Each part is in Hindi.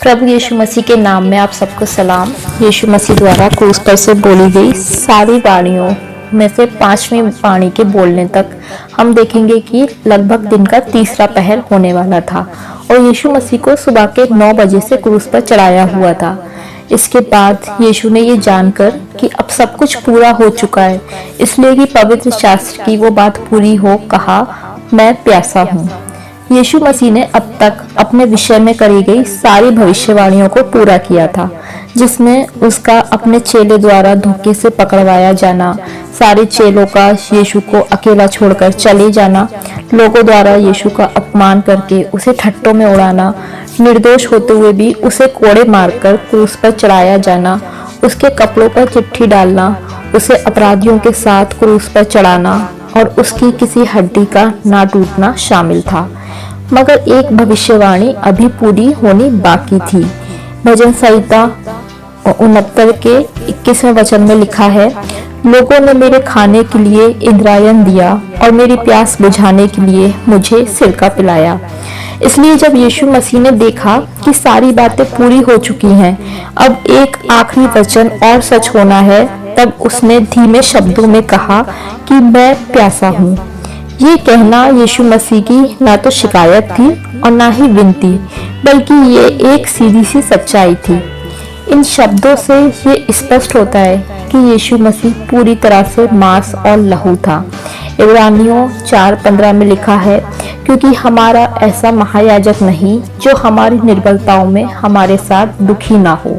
प्रभु यीशु मसीह के नाम में आप सबको सलाम। यीशु मसीह द्वारा क्रूस पर से बोली गई सारी वाणियों में से 5वीं वाणी के बोलने तक हम देखेंगे कि लगभग दिन का तीसरा पहर होने वाला था और यीशु मसीह को सुबह के 9 बजे से क्रूस पर चढ़ाया हुआ था। इसके बाद यीशु ने ये जानकर कि अब सब कुछ पूरा हो चुका है, इसलिए कि पवित्र शास्त्र की वो बात पूरी हो, कहा, मैं प्यासा हूँ। यीशु मसीह ने अब तक अपने विषय में करी गई सारी भविष्यवाणियों को पूरा किया था, जिसमें उसका अपने चेले द्वारा धोखे से पकड़वाया जाना, सारे चेलों का यीशु को अकेला छोड़कर चले जाना, लोगों द्वारा यीशु का अपमान करके उसे ठट्टों में उड़ाना, निर्दोष होते हुए भी उसे कोड़े मारकर क्रूस पर चढ़ाया जाना, उसके कपड़ों पर चिट्ठी डालना, उसे अपराधियों के साथ क्रूस पर चढ़ाना और उसकी किसी हड्डी का ना टूटना शामिल था। मगर एक भविष्यवाणी अभी पूरी होनी बाकी थी। भजन संहिता 69 के 21वें वचन में लिखा है, लोगों ने मेरे खाने के लिए इंद्रायण दिया और मेरी प्यास बुझाने के लिए मुझे सिरका पिलाया। इसलिए जब यीशु मसीह ने देखा कि सारी बातें पूरी हो चुकी हैं, अब एक आखिरी वचन और सच होना है, तब उसने धीमे शब्दों में कहा कि मैं प्यासा हूँ। ये कहना यीशु मसीह की ना तो शिकायत थी और ना ही विनती, बल्कि ये एक सीधी सी सच्चाई थी। इन शब्दों से ये स्पष्ट होता है कि यीशु मसीह पूरी तरह से मांस और लहू था। इब्रानियों 4:15 में लिखा है, क्योंकि हमारा ऐसा महायाजक नहीं जो हमारी निर्बलताओं में हमारे साथ दुखी ना हो।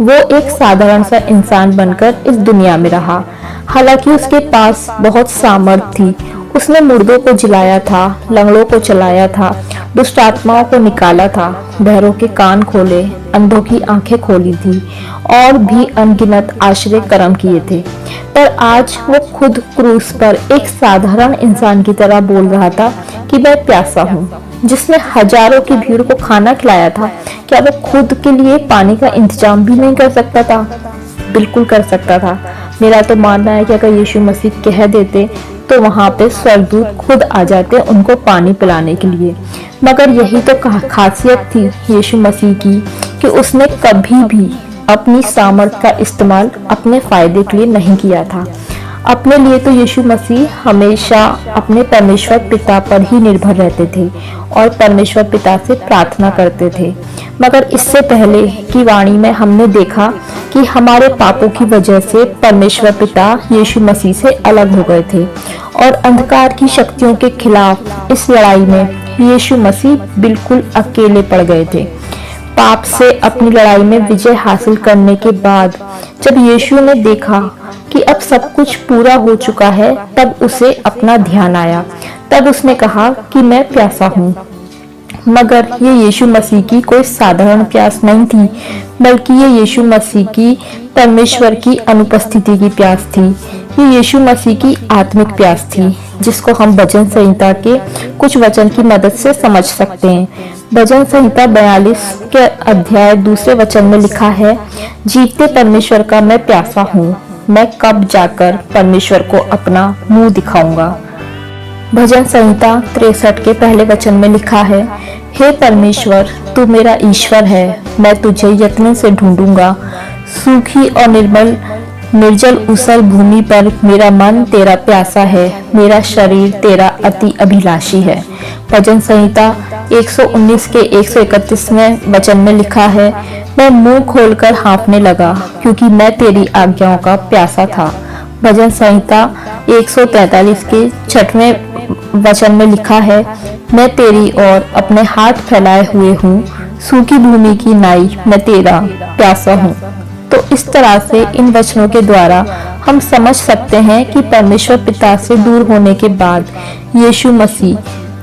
वो एक साधारण सा इंसान बनकर इस दुनिया में रहा, हालांकि उसके पास बहुत सामर्थ थी। उसने मुर्दों को जिलाया था, लंगड़ों को चलाया था, दुष्ट आत्माओं को निकाला था, बहरों के कान खोले, अंधों की आंखें खोली थी और भी अनगिनत आश्चर्य कर्म किए थे। पर आज वो खुद क्रूस पर एक साधारण इंसान की तरह बोल रहा था कि मैं प्यासा हूँ। जिसने हजारों की भीड़ को खाना खिलाया था, क्या वो खुद के लिए पानी का इंतजाम भी नहीं कर सकता था? बिल्कुल कर सकता था। मेरा तो मानना है कि अगर यीशु मसीह कह देते तो वहां पे स्वर्गदूत खुद आ जाते उनको पानी पिलाने के लिए। मगर यही तो खासियत थी यीशु मसीह की कि उसने कभी भी अपनी सामर्थ का इस्तेमाल अपने फायदे के लिए नहीं किया था। अपने लिए तो यीशु मसीह हमेशा अपने परमेश्वर पिता पर ही निर्भर रहते थे और परमेश्वर पिता से प्रार्थना करते थे। मगर इससे पहले की वाणी में हमने देखा कि हमारे पापों की वजह से परमेश्वर पिता यीशु मसीह से अलग हो गए थे और अंधकार की शक्तियों के खिलाफ इस लड़ाई में यीशु मसीह बिल्कुल अकेले पड़ गए थे। पाप से अपनी लड़ाई में विजय हासिल करने के बाद जब यीशु ने देखा कि अब सब कुछ पूरा हो चुका है, तब उसे अपना ध्यान आया। तब उसने कहा कि मैं प्यासा हूँ। मगर ये यीशु मसीह की कोई साधारण प्यास नहीं थी, बल्कि ये यीशु मसीह की परमेश्वर की अनुपस्थिति की प्यास थी। ये यीशु मसीह की आत्मिक प्यास थी, जिसको हम भजन संहिता के कुछ वचन की मदद से समझ सकते हैं। भजन संहिता 42 के अध्याय 2 वचन में लिखा है, जीवते परमेश्वर का मैं प्यासा हूँ, मैं कब जाकर परमेश्वर को अपना मुंह दिखाऊंगा। भजन संहिता 63 के पहले वचन में लिखा है, हे परमेश्वर, तू मेरा ईश्वर है, मैं तुझे यत्न से ढूंढूंगा। सूखी और निर्जल ऊसर भूमि पर मेरा मन तेरा प्यासा है, मेरा शरीर तेरा अति अभिलाषी है। भजन संहिता 119 के 131वें वचन में लिखा है, मैं मुंह खोलकर हाँफने लगा, क्योंकि मैं तेरी आज्ञाओं का प्यासा था। भजन संहिता 143 के 6वें वचन में लिखा है, मैं तेरी ओर अपने हाथ फैलाए हुए हूँ, सूखी भूमि की नाई मैं तेरा प्यासा हूँ। तो इस तरह से इन वचनों के द्वारा हम समझ सकते हैं कि परमेश्वर पिता से दूर होने के बाद यीशु मसीह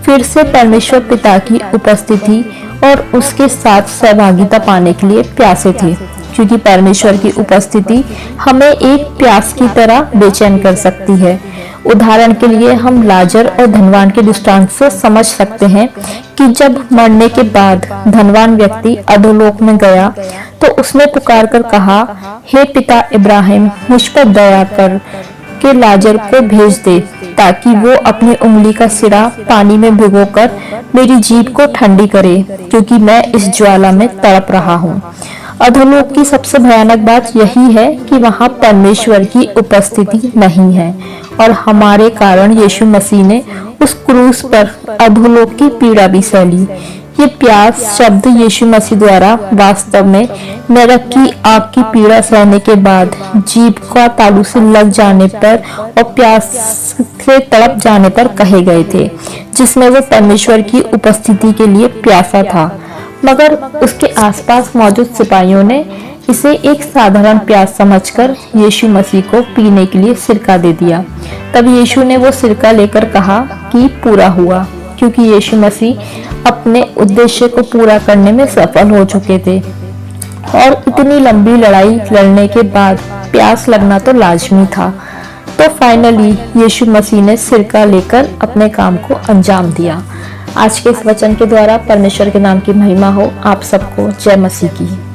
फिर से परमेश्वर पिता की उपस्थिति और उसके साथ सहभागिता पाने के लिए प्यासे थे, क्योंकि परमेश्वर की उपस्थिति हमें एक प्यास की तरह बेचैन कर सकती है। उदाहरण के लिए हम लाजर और धनवान के दृष्टांत से समझ सकते हैं कि जब मरने के बाद धनवान व्यक्ति अधोलोक में गया तो उसने पुकार कर कहा, हे पिता इब्राहिम, मुझ पर दया कर के लाजर को भेज दे, ताकि वो अपनी उंगली का सिरा पानी में भिगोकर मेरी जीभ को ठंडी करे, क्योंकि मैं इस ज्वाला में तड़प रहा हूँ। अधोलोक की सबसे भयानक बात यही है कि वहाँ परमेश्वर की उपस्थिति नहीं है और हमारे कारण यीशु मसीह ने उस क्रूस पर अधोलोक की पीड़ा भी सह ली। ये प्यास शब्द यीशु मसीह द्वारा वास्तव में नरक की आग की पीड़ा सहने के बाद जीभ का तालू से लग जाने पर और प्यास से तड़प जाने पर कहे गए थे, जिसमें वो परमेश्वर की उपस्थिति के लिए प्यासा था। मगर उसके आसपास मौजूद सिपाहियों ने इसे एक साधारण प्यास समझकर यीशु मसीह को पीने के लिए सिरका दे दिया। तब यीशु ने वो सिरका लेकर कहा कि पूरा हुआ, क्योंकि यीशु मसीह अपने उद्देश्य को पूरा करने में सफल हो चुके थे और इतनी लंबी लड़ाई लड़ने के बाद प्यास लगना तो लाजमी था। तो फाइनली यीशु मसीह ने सिरका लेकर अपने काम को अंजाम दिया। आज के इस वचन के द्वारा परमेश्वर के नाम की महिमा हो। आप सबको जय मसीह की।